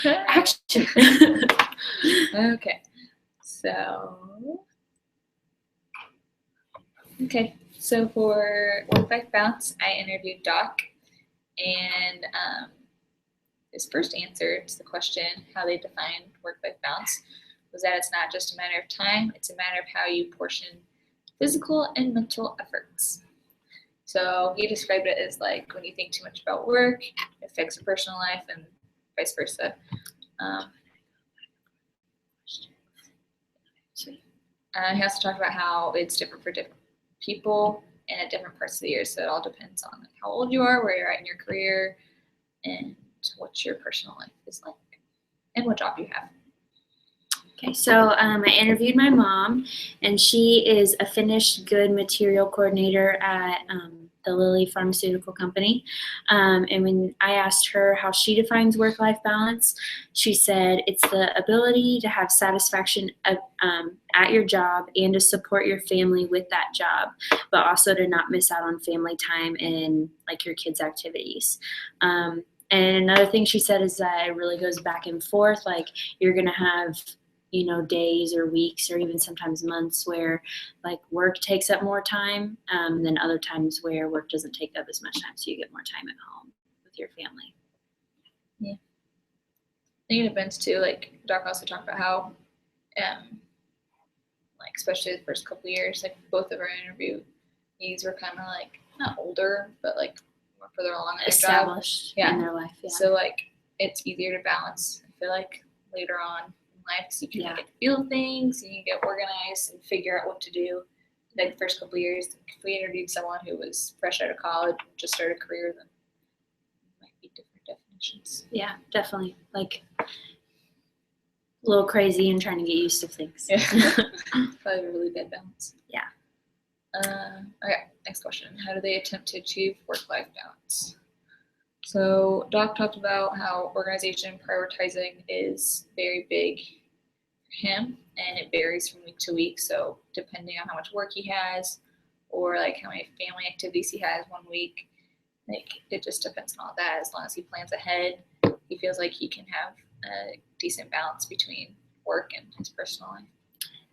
Action. Okay. So for work-life balance, I interviewed Doc, and his first answer to the question how they define work-life balance was that it's not just a matter of time; it's a matter of how you portion physical and mental efforts. So he described it as like when you think too much about work, it affects your personal life, and vice versa. He also talked about how it's different for different people and at different parts of the year. So it all depends on like how old you are, where you're at in your career, and what your personal life is like, and what job you have. Okay, so I interviewed my mom, and she is a finished good material coordinator at the Lilly Pharmaceutical Company. And when I asked her how she defines work-life balance, she said it's the ability to have satisfaction at your job and to support your family with that job, but also to not miss out on family time and like your kids' activities. And another thing she said is that it really goes back and forth. Like you're going to have days or weeks or even sometimes months where like work takes up more time than other times where work doesn't take up as much time, so you get more time at home with your family. Yeah. I think it depends too. Like Doc also talked about how, like especially the first couple of years, like both of our interviewees were kind of like not older, but like more further along in established their job. in their life. Yeah. So like it's easier to balance. I feel like later on life, so you can get to feel things and you get organized and figure out what to do. Like the first couple of years, if we interviewed someone who was fresh out of college and just started a career, then it might be different definitions. Yeah, definitely. Like a little crazy and trying to get used to things. Yeah. Probably a really bad balance. Yeah. Okay, next question. How do they attempt to achieve work-life balance? So Doc talked about how organization prioritizing is very big for him, and it varies from week to week. So depending on how much work he has, or like how many family activities he has one week, like it just depends on all that. As long as he plans ahead, he feels like he can have a decent balance between work and his personal life.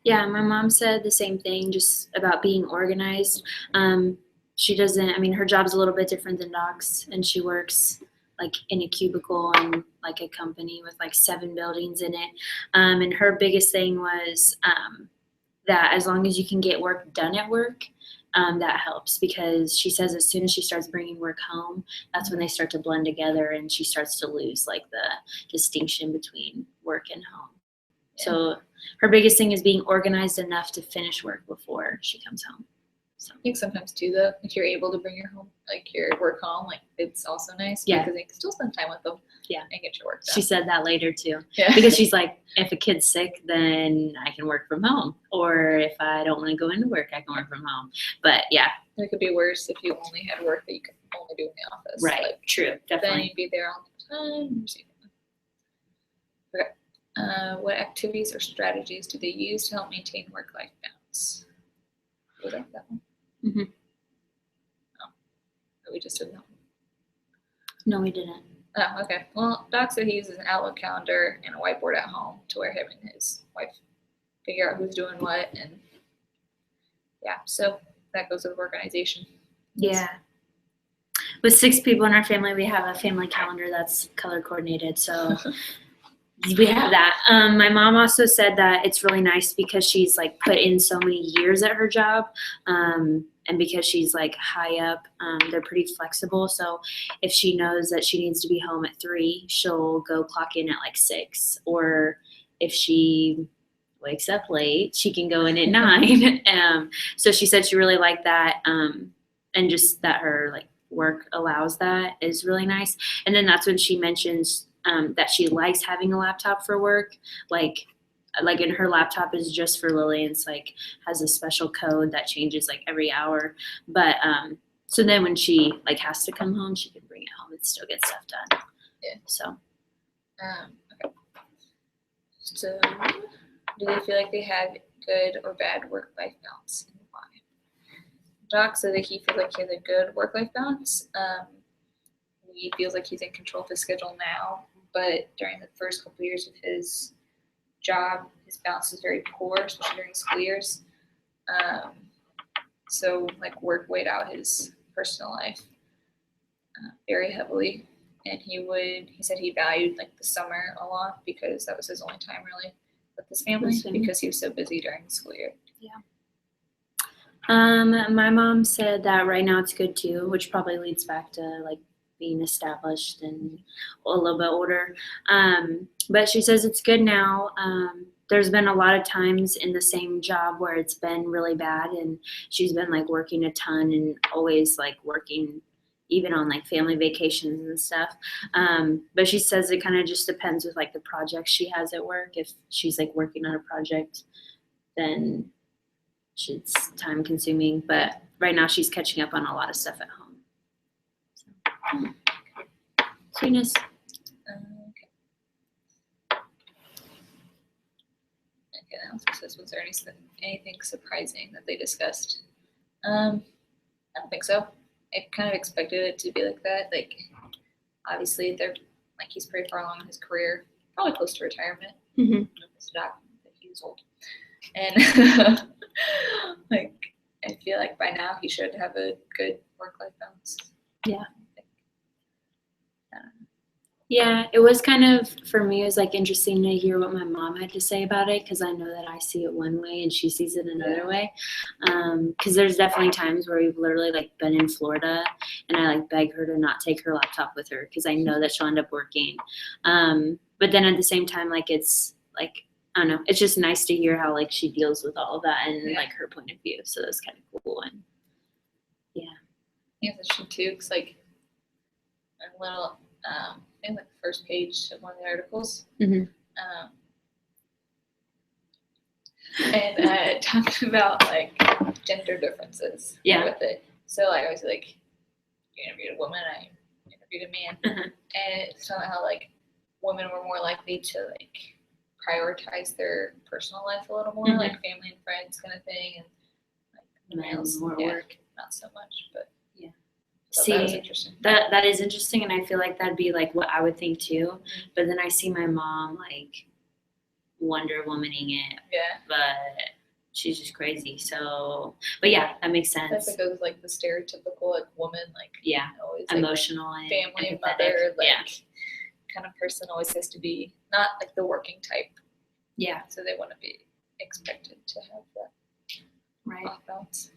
Yeah, my mom said the same thing, just about being organized. She doesn't, her job's a little bit different than Doc's, and she works like in a cubicle in like a company with like 7 buildings in it. And her biggest thing was that as long as you can get work done at work, that helps, because she says as soon as she starts bringing work home, that's when they start to blend together and she starts to lose like the distinction between work and home. Yeah. So her biggest thing is being organized enough to finish work before she comes home. So I think sometimes too, though, if you're able to bring your work home, like it's also nice. Yeah. Because you can still spend time with them. Yeah. And get your work done. She said that later too. Yeah. Because she's like, if a kid's sick, then I can work from home. Or if I don't want to go into work, I can work from home. But yeah. It could be worse if you only had work that you could only do in the office. Right. Like, true. Definitely. Then you'd be there all the time. Okay. What activities or strategies do they use to help maintain work-life balance? Was that one? Mm-hmm. We just did that one. No, we didn't. Oh, okay. Well, Doc said he uses an Outlook calendar and a whiteboard at home to where him and his wife figure out who's doing what, and yeah, so that goes with organization. Yeah. With 6 people in our family, we have a family calendar that's color coordinated, so we have that. My mom also said that it's really nice because she's like put in so many years at her job, and because she's like high up, they're pretty flexible. So if she knows that she needs to be home at 3, she'll go clock in at like 6. Or if she wakes up late, she can go in at 9. So she said she really liked that, and just that her like work allows that is really nice. And then that's when she mentions that she likes having a laptop for work. Like in her laptop is just for Lily, and it's like has a special code that changes like every hour. But so then when she like has to come home, she can bring it home and still get stuff done. Yeah. So. Okay. So, do they feel like they have good or bad work-life balance, and why? Doc said that he feels like he has a good work-life balance. he feels like he's in control of his schedule now, but during the first couple of years of his job, his balance is very poor, especially during school years. So like work weighed out his personal life very heavily, and he said he valued like the summer a lot because that was his only time really with his family because he was so busy during the school year. My mom said that right now it's good too, which probably leads back to like being established and a little bit older. But she says it's good now. There's been a lot of times in the same job where it's been really bad, and she's been like working a ton and always like working even on like family vacations and stuff. But she says it kind of just depends with like the projects she has at work. If she's like working on a project, then it's time consuming, but right now she's catching up on a lot of stuff at home. So, sweetness. Okay, now it says, was there anything surprising that they discussed? I don't think so. I kind of expected it to be like that. Like, obviously, they're like he's pretty far along in his career, probably close to retirement. Mm-hmm. That he was old, and like I feel like by now he should have a good work-life balance. Yeah, it was kind of, for me, it was like interesting to hear what my mom had to say about it, because I know that I see it one way and she sees it another way. Because there's definitely times where we've literally like been in Florida and I like beg her to not take her laptop with her because I know that she'll end up working. But then at the same time, like it's like, I don't know, it's just nice to hear how like she deals with all of that and like her point of view. So that's kind of cool. And yeah, that's true too. Cause like a little, I think like the first page of one of the articles, Mhm. and it talked about like gender differences with it. So like I was like, you interviewed a woman, I interviewed a man, and it's talking about how like women were more likely to like prioritize their personal life a little more, like family and friends kind of thing, and like the males, more work, not so much, but so that was interesting. That is interesting, and I feel like that'd be like what I would think too. But then I see my mom like Wonder Womaning it, but she's just crazy. So, but yeah, that makes sense. That's like like the stereotypical like woman, like always emotional like, and family empathetic. Mother, like kind of person always has to be not like the working type. Yeah. So they want to be expected to have that off balance.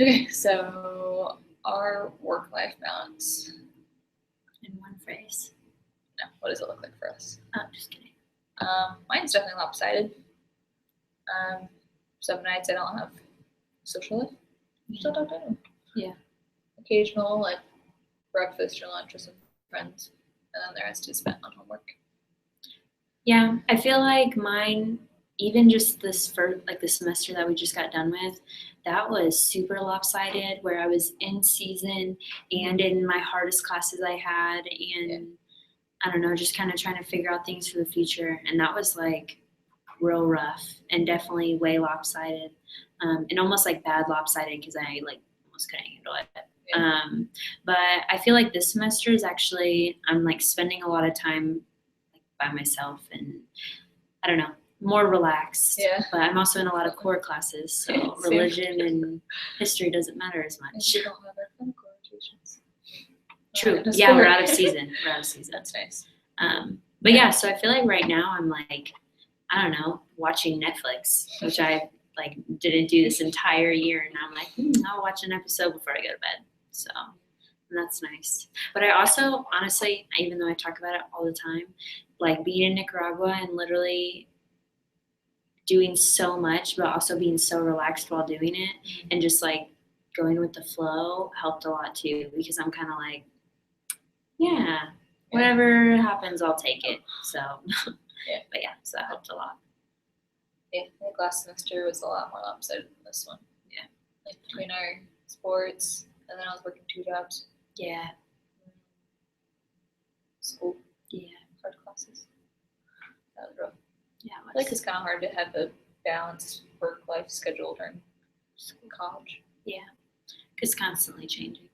Okay, so our work-life balance. In one phrase. No, what does it look like for us? Oh, just kidding. Mine's definitely lopsided. Some nights I don't have social life. Still don't do. Yeah. Occasional like breakfast or lunch with some friends, and then the rest is spent on homework. Yeah, I feel like mine, even just this first, like the semester that we just got done with, that was super lopsided, where I was in season and in my hardest classes I had, and I don't know, just kind of trying to figure out things for the future. And that was like real rough and definitely way lopsided, and almost like bad lopsided because I like almost couldn't handle it. But I feel like this semester is actually, I'm like spending a lot of time like by myself, and I don't know, more relaxed. But I'm also in a lot of core classes, so religion and history doesn't matter as much. And we don't have our clinical rotations. True. Yeah, we're out of season. That's nice. But yeah, so I feel like right now I'm like, I don't know, watching Netflix, which I like didn't do this entire year, and I'm like, I'll watch an episode before I go to bed. So, and that's nice. But I also, honestly, even though I talk about it all the time, like being in Nicaragua and literally doing so much, but also being so relaxed while doing it, and just like going with the flow helped a lot too, because I'm kind of like, whatever happens, I'll take it. So, but yeah, so that helped a lot. Yeah, I think last semester was a lot more lopsided than this one. Yeah, like between our sports, and then I was working 2 jobs. Yeah. School. Yeah. Hard classes. That was rough. Yeah. I feel like it's kind of hard to have a balanced work-life schedule during college. Yeah, because it's constantly changing.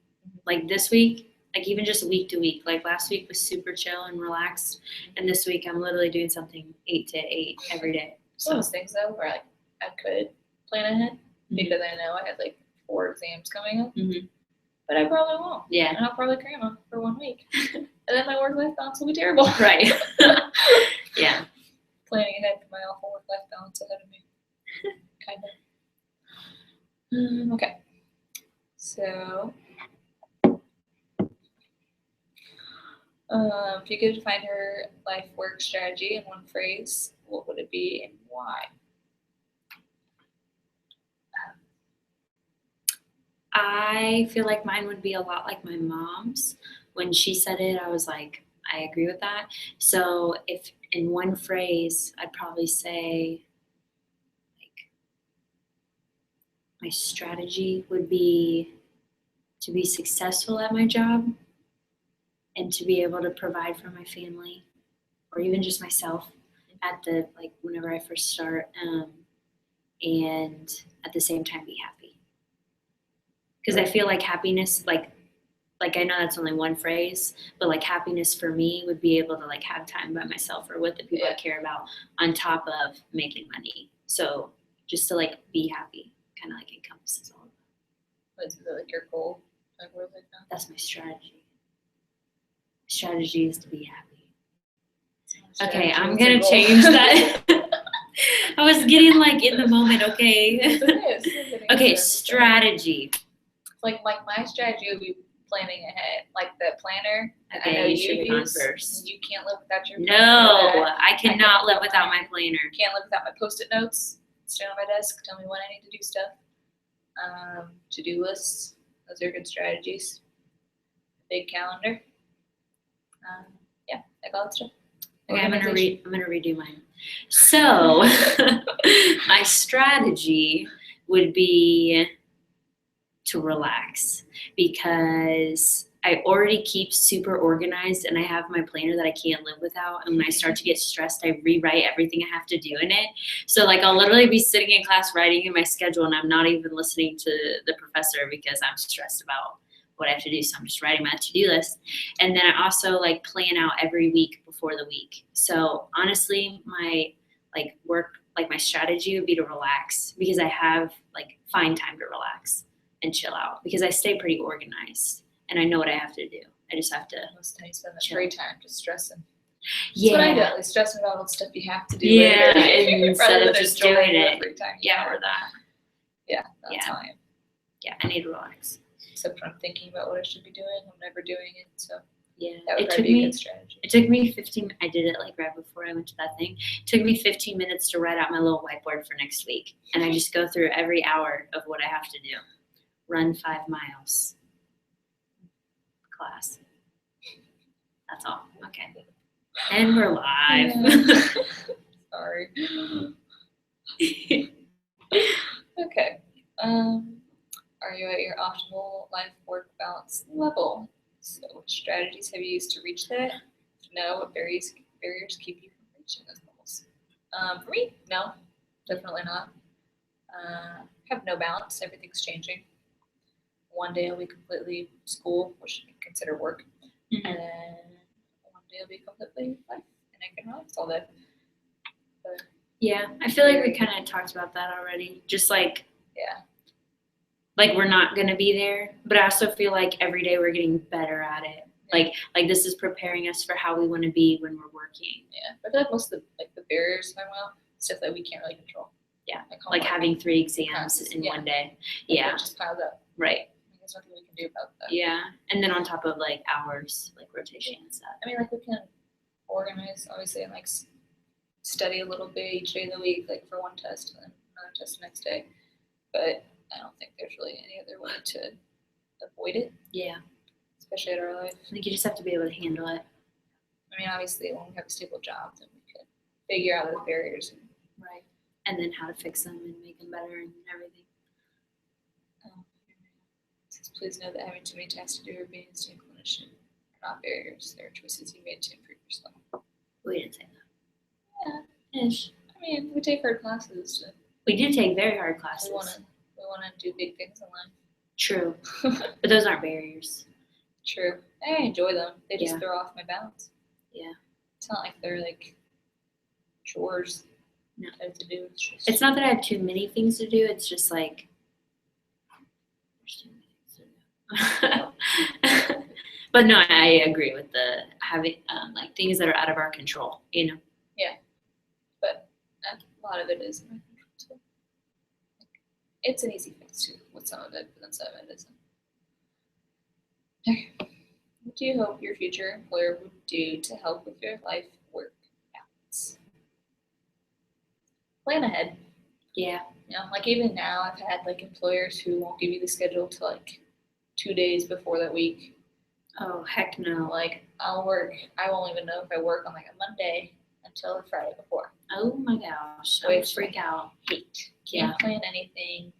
Like this week, like even just week to week. Like last week was super chill and relaxed, and this week I'm literally doing something 8 to 8 every day. Some of those things though, where like I could plan ahead because I know I had like 4 exams coming up, Mhm. but I probably won't. Yeah. And I'll probably cram them for 1 week, and then my work-life balance will be terrible. Right. Yeah. Planning ahead for my awful work-life balance ahead of me, kind of. Okay, so if you could define her life work strategy in one phrase, what would it be and why? I feel like mine would be a lot like my mom's. When she said it, I was like, I agree with that. So if in one phrase, I'd probably say like my strategy would be to be successful at my job and to be able to provide for my family or even just myself at the like whenever I first start, and at the same time be happy. Because I feel like happiness, like I know that's only one phrase, but like happiness for me would be able to like have time by myself or with the people I care about on top of making money. So just to like be happy, kind of like encompasses all of that. Is it like your goal? Like what is it now? That's my strategy. Strategy is to be happy. Okay, I'm gonna change that. I was getting like in the moment. Okay. It is. Okay, strategy. Like my strategy would be planning ahead, like the planner. I know Okay, you should you be on use. first. You can't live without your. No, I cannot cannot live live without my without planner. Can't live without my post-it notes. Stay on my desk. Tell me when I need to do stuff. To-do lists. Those are good strategies. Big calendar. Yeah, like all that stuff. Okay, I'm gonna redo mine. So my strategy would be to relax because I already keep super organized and I have my planner that I can't live without. And when I start to get stressed, I rewrite everything I have to do in it. So like I'll literally be sitting in class writing in my schedule and I'm not even listening to the professor because I'm stressed about what I have to do. So I'm just writing my to-do list. And then I also like plan out every week before the week. So honestly, my like work, like my strategy would be to relax because I have like find time to relax and chill out because I stay pretty organized and I know what I have to do. I just have to. Most times you spend that chill. free time just stressing. Yeah. That's what I do. Like stressing about all the stuff you have to do. Yeah, later, instead rather of than just enjoying doing the it. free time. Yeah, or that. Yeah, that's Yeah. how I am. Yeah, I need to relax. Except when I'm thinking about what I should be doing, I'm never doing it. So Yeah, that would it probably took be a me. good strategy. It took me 15. I did it like right before I went to that thing. It took me 15 minutes to write out my little whiteboard for next week, and I just go through every hour of what I have to do. Run 5 miles. Class. That's all. Okay. And we're live. Sorry. Okay. Are you at your optimal life work balance level? So what strategies have you used to reach that? If no, what barriers keep you from reaching those goals? For me, no, definitely not. Have no balance. Everything's changing. One day I'll be completely school, which you can consider work, Mhm. and then one day I'll be completely life, and I can relax all day. But Yeah, I feel like we kind of talked about that already. Just like yeah, we're not gonna be there, but I also feel like every day we're getting better at it. Like this is preparing us for how we want to be when we're working. yeah. I feel like most of the barriers I'm well, stuff that we can't really control. Yeah, like Like homework. having 3 exams Classes, in yeah. one day. Like, Yeah, it just piles up. right. There's nothing we can do about that. Yeah, and then on top of like hours, like rotation and stuff. I mean, like we can organize, obviously, and like study a little bit each day of the week, like for one test and then another test the next day. But I don't think there's really any other way to avoid it, Yeah, especially at our life. I think you just have to be able to handle it. I mean, obviously, when we have a stable job, then we can figure out those barriers. Right. And then how to fix them and make them better and everything. Please know that having too many tasks to do or being a student clinician are not barriers. They are choices you made to improve yourself. We didn't say that. Yeah. Ish. I mean, we take hard classes. We do take very hard classes. We want to do big things in life. True. But those aren't barriers. True. I enjoy them. They just Yeah. throw off my balance. Yeah. It's not like they're like chores No. I have to do. It's just It's not that I have too many things to do. It's just like there's too many things to do. But no, I agree with the having like things that are out of our control. You know. but a lot of it is in my control too. It's an easy fix too with some of it, but then some of it isn't. Okay. What do you hope your future employer would do to help with your life work balance? Plan ahead. Yeah. You know, like even now I've had like employers who won't give you the schedule till like 2 days before that week. Oh heck no. Like I won't even know if I work on like a Monday until the Friday before. Oh my gosh. I would Which freak out. Hate. Yeah. Can't plan anything.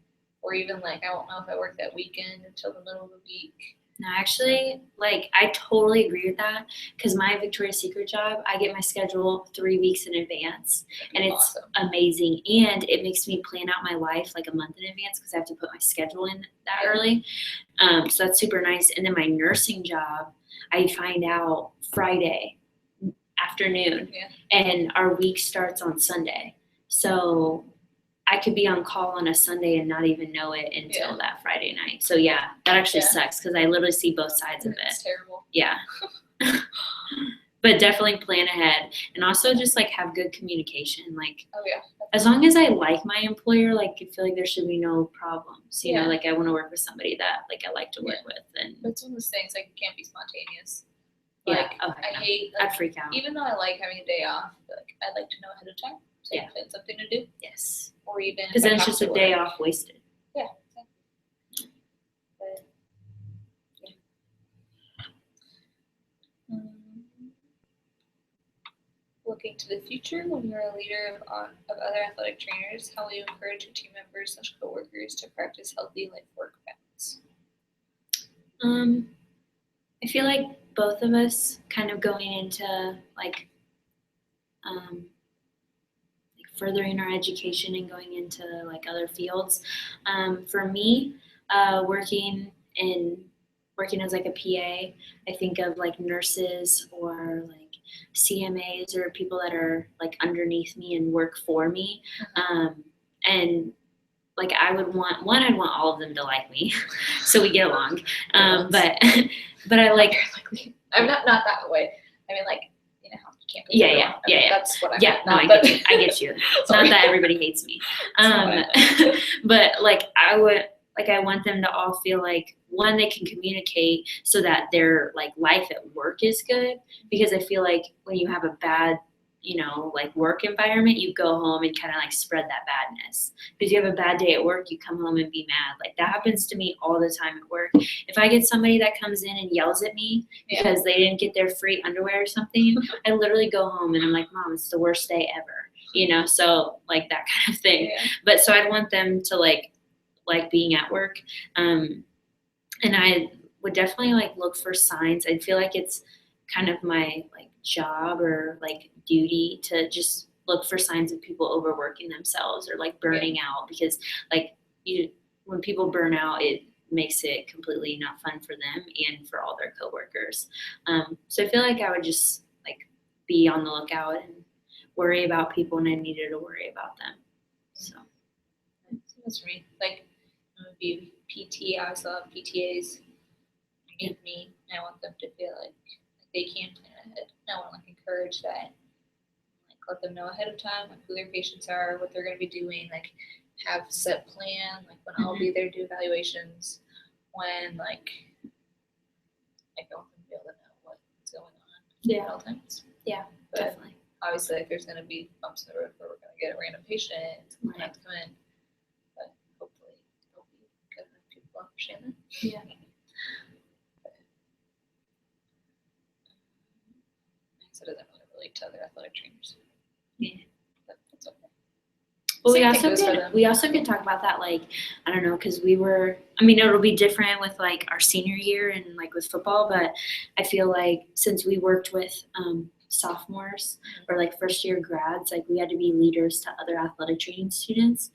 Or even like I won't know if I work that weekend until the middle of the week. No, actually, like I totally agree with that because my Victoria's Secret job, I get my schedule 3 weeks in advance, and it's Awesome. amazing. And it makes me plan out my life like a month in advance because I have to put my schedule in that Yeah. early. So that's super nice. And then my nursing job, I find out Friday afternoon, Yeah. and our week starts on Sunday. So I could be on call on a Sunday and not even know it until Yeah. that Friday night. So yeah, that actually Yeah. sucks because I literally see both sides of it. It's terrible. Yeah. But definitely plan ahead and also just like have good communication. Like Oh yeah. as long as I like my employer, like I feel like there should be no problems. You Yeah. know, like I want to work with somebody that like I like to work with and But it's one of those things like it can't be spontaneous. yeah. Like Okay. I hate like, I'd freak out. even though I like having a day off, but like I'd like to know ahead of time to Yeah. plan something to do. Yes. Or even Because if I then it's have just to a day work. off wasted. Yeah, exactly. But yeah. Looking to the future, when you're a leader of other athletic trainers, how will you encourage your team members / coworkers to practice healthy life-work balance? I feel like both of us kind of going into like furthering our education and going into like other fields. For me, working as like a PA, I think of like nurses or like CMAs or people that are like underneath me and work for me. And like I'd want all of them to like me so we get along. But I like I'm not that way. I mean like you know how you can't please Yeah, everyone. I mean, yeah. that's what I yeah, meant, no, not I that- get you. I get you. It's not Sorry. that everybody hates me. But like I want them to all feel like one, they can communicate so that their like life at work is good, because I feel like when you have a bad, like work environment, you go home and kind of like spread that badness. Because you have a bad day at work, you come home and be mad. Like that happens to me all the time at work. If I get somebody that comes in and yells at me Yeah. because they didn't get their free underwear or something, I literally go home and I'm like, Mom, it's the worst day ever. So like that kind of thing. Yeah. But so I'd want them to like being at work. And I would definitely like look for signs. I feel like it's kind of my like job or like duty to just look for signs of people overworking themselves or like burning out, because like when people burn out, it makes it completely not fun for them and for all their coworkers. So I feel like I would just like be on the lookout and worry about people when I needed to worry about them. So That's for me. Like I'm gonna be PT, I always love PTAs. Give me, I want them to feel like they can plan ahead. I want to like encourage that. Like let them know ahead of time like who their patients are, what they're gonna be doing, like have set plan, like when I'll be there to do evaluations, when like I want them to be able to know what's going on at all times. Yeah, But definitely. obviously like there's gonna be bumps in the road where we're gonna get a random patient, someone Right. have to come in. But hopefully they'll be good enough people to understand that. Yeah. So it doesn't really relate to other athletic trainers. Yeah. But that's okay. Well, Same thing goes for them. we also could talk about that, like, I don't know, because it'll be different with like our senior year and like with football, but I feel like since we worked with sophomores or like first year grads, like we had to be leaders to other athletic training students.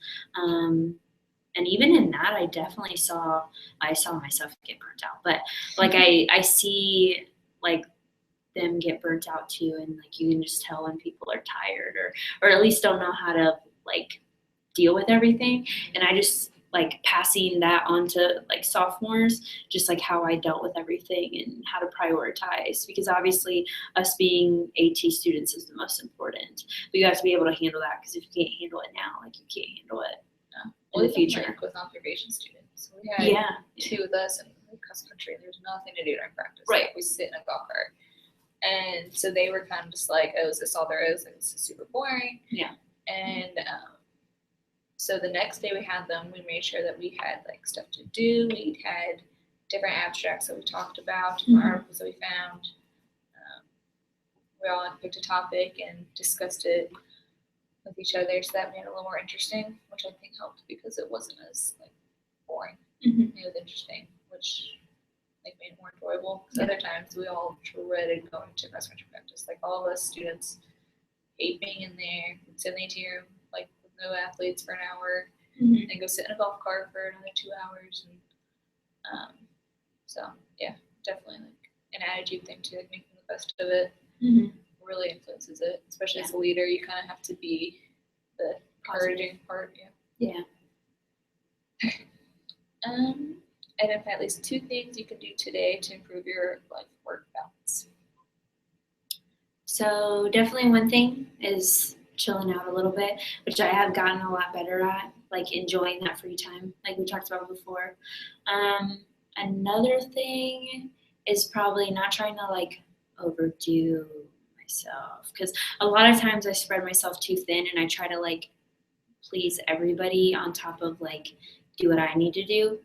and even in that, I definitely saw myself get burnt out. But like I see like them get burnt out too, and like you can just tell when people are tired or at least don't know how to like deal with everything. And I just like passing that on to like sophomores, just like how I dealt with everything and how to prioritize, because obviously us being AT students is the most important. But you have to be able to handle that, because if you can't handle it now, like you can't handle it in the future. Like with observation students, so we had 2 with us in cross country, and there's nothing to do during practice. Right. Like, we sit in a golf cart. And so they were kind of just like, oh, is this all there is? Like, this is super boring. Yeah. And so the next day we had them, we made sure that we had like stuff to do. We had different abstracts that we talked about, articles that we found. We all picked a topic and discussed it with each other, so that made it a little more interesting, which I think helped because it wasn't as like boring. It was interesting, which like made it more enjoyable. Because other times we all dreaded going to cross country practice. Like, all of us students hate being in there, sit in the AT room, like with no athletes for an hour, and go sit in a golf cart for another 2 hours. And so yeah, definitely like an attitude thing too, like making the best of it really influences it. Especially as a leader, you kind of have to be the encouraging part. Yeah. Identify at least 2 things you can do today to improve your life-work balance. So definitely one thing is chilling out a little bit, which I have gotten a lot better at, like enjoying that free time, like we talked about before. Another thing is probably not trying to like overdo myself, because a lot of times I spread myself too thin and I try to like please everybody on top of like do what I need to do,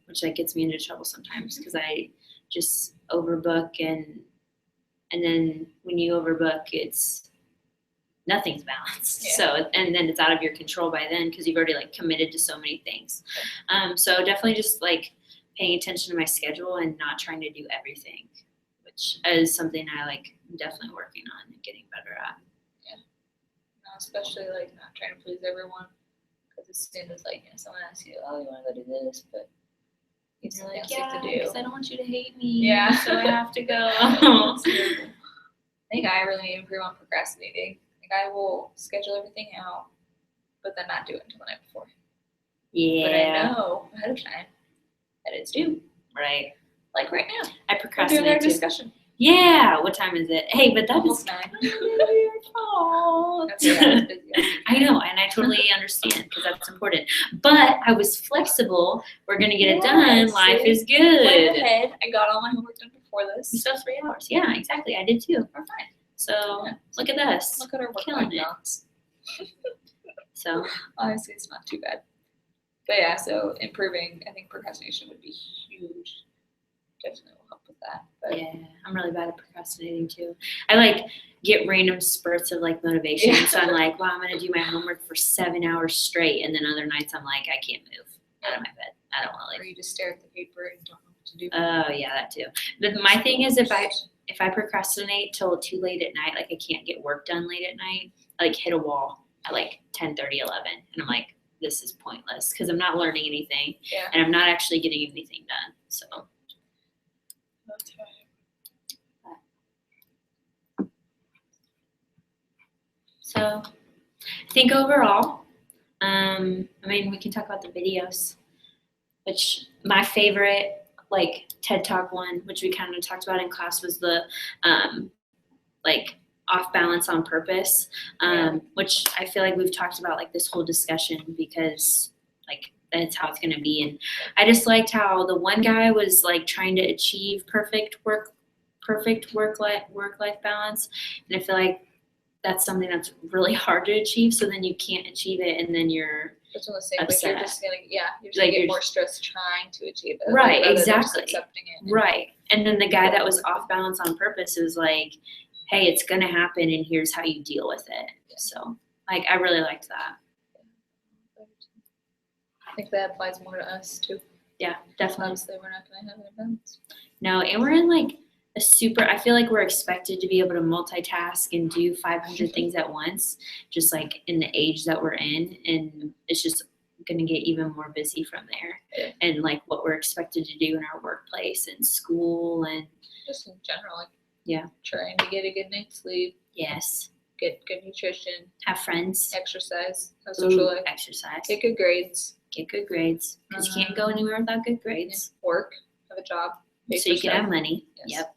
which like gets me into trouble sometimes, because I just overbook, and then when you overbook, it's nothing's balanced. So and then it's out of your control by then, because you've already like committed to so many things. So definitely just like paying attention to my schedule and not trying to do everything, which is something I like I'm definitely working on and getting better at. Especially like not trying to please everyone. As soon as like someone asks you, oh, you want to go do this, but you You're like, to do. Because I don't want you to hate me. Yeah. So I have to go. I think I really need to improve on procrastinating. Like, I will schedule everything out, but then not do it until the night before. Yeah. But I know ahead of time that it's due. Right. Like right now. I We're procrastinate doing our too. discussion. Yeah. What time is it? Hey, but that Almost is 9. kind of your fault. Okay, I was busy. I know, and I totally understand, because that's important. But I was flexible. We're gonna get it done. Yes. Life is Plan good. ahead. I got all my homework done before this. We still have 3 hours. Yeah, exactly. I did too. We're fine. So Yeah. look at us. Look at our work Killing life it. balance. So Honestly, it's not too bad. But yeah, so improving, I think procrastination would be huge. Definitely will help with that. But yeah, I'm really bad at procrastinating too. I like get random spurts of like motivation. Yeah. So I'm like, wow, I'm gonna do my homework for 7 hours straight, and then other nights I'm like, I can't move out of my bed. I don't want to or leave. you just stare at the paper and don't know what to do. Oh yeah, that too. But my thing is, if I procrastinate till too late at night, like I can't get work done late at night, I like hit a wall at like 10:30, 11, and I'm like, this is pointless, because I'm not learning anything, and I'm not actually getting anything done. So. So, I think overall, I mean, we can talk about the videos, which my favorite, like, TED Talk one, which we kind of talked about in class, was the, like, off balance on purpose, which I feel like we've talked about, like, this whole discussion, because, like, that's how it's going to be. And I just liked how the one guy was, like, trying to achieve perfect work-life balance, and I feel like that's something that's really hard to achieve, so then you can't achieve it, and then you're That's what I was saying. Like, you're upset. just gonna, you're just Like, gonna get you're more stressed trying to achieve it. Right, rather than just exactly. accepting it. And right. And then the guy that was off balance on purpose was like, hey, it's going to happen, and here's how you deal with it. So, like, I really liked that. I think that applies more to us too. Yeah, definitely. Obviously, we're not gonna have an balance. No, and we're in like I feel like we're expected to be able to multitask and do 500 things at once, just like in the age that we're in. And it's just going to get even more busy from there. Yeah. And like what we're expected to do in our workplace and school and Just in general, like Yeah. trying to get a good night's sleep, yes, get good nutrition, have friends, exercise, have social life, exercise, get good grades, get good grades because you can't go anywhere without good grades. work, have a job, pay So for you can stuff. have money. Yes. Yep.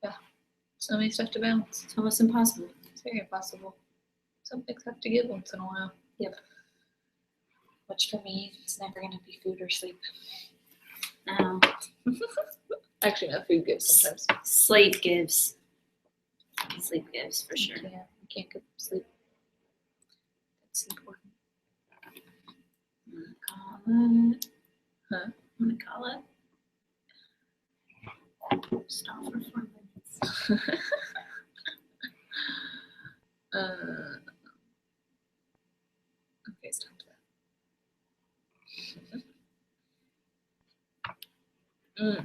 Yeah, so many stuff to balance. It's almost impossible. It's very impossible. Some things have to give once in a while. Yep. Which for me, it's never gonna be food or sleep. No. Actually, no, food gives sometimes. Sleep gives. Sleep gives for sure. Yeah, you can't get sleep. That's important. I'm gonna call it. Huh? I'm gonna call it. Stop for 4 minutes. Okay, stop that.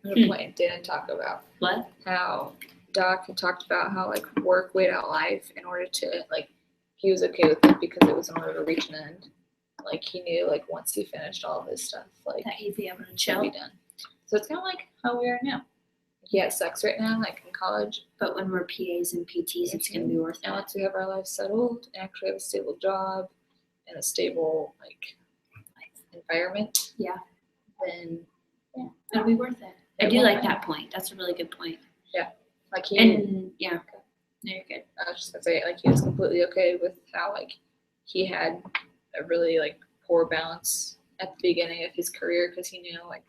Good point. Didn't talk about What? how Doc had talked about how like work weighed out life in order to like he was okay with it because it was in order to reach an end. Like he knew like once he finished all of his stuff, like That he'd be able to it should chill. be done. So it's kind of like how we are now. He has sex right now, like in college. But when we're PAs and PTs, it's gonna be worth And it. once we have our lives settled and actually have a stable job and a stable like environment, Yeah. then It'll be worth it. I It do will like be. that point. That's a really good point. like he And yeah, no, you're good. I was just gonna say, like, he was completely okay with how, like, he had a really, like, poor balance at the beginning of his career because he knew, like,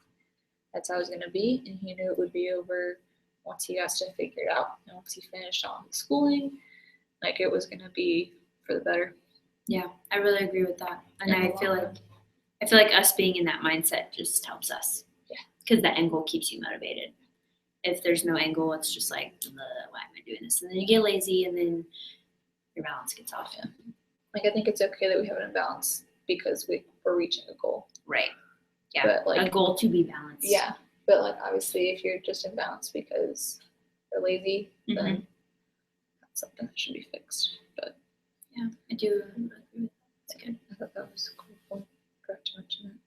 that's how it was gonna be, and he knew it would be over once he got stuff figured out. And once he finished all his schooling, like, it was gonna be for the better. Yeah, I really agree with that. And In the I feel long like run. us being in that mindset just helps us. Yeah. Because the end goal keeps you motivated. If there's no end goal, it's just like, why am I doing this? And then you get lazy, and then your balance gets off. Yeah. Like, I think it's okay that we have an imbalance because we're reaching a goal. Right. Yeah. But, like, a goal to be balanced. Yeah, but, like, obviously, if you're just imbalanced because you're lazy, then that's something that should be fixed. But Yeah, I do agree with that. It's good. I thought that was a cool point. Forgot to mention that.